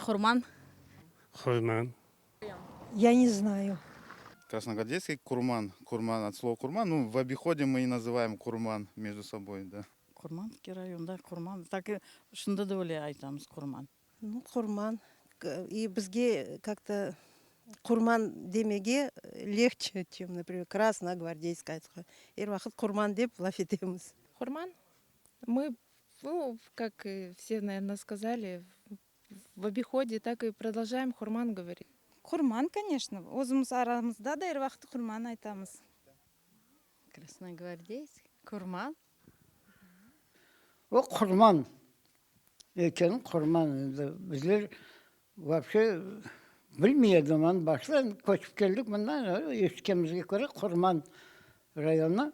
Хурман. Хурман. Я не знаю. Красногвардейский курман. Курман от слова курман. Ну, в обиходе мы и называем курман между собой, да. Курманский районда курман. Так и шунда да өле айтамыз курман. Ну, Курман. И бізге как-то Курман демеге легче, чем, например, Красногвардейская. Эр вақыт Курман деп лаф етеміз. Хурман. Мы, ну, как и все, наверное, сказали, в обиходе так и продолжаем хурман говорить. Курман, конечно. Өзіміз арамызда да әр вақыт Курман айтамыз. Красногвардейский. Курман. O kurman. Ülkenin kurmanıydı. Bizler вообще bilmiyordum. Baştan koşup geldik bundan ülkemize göre kurman rayonu.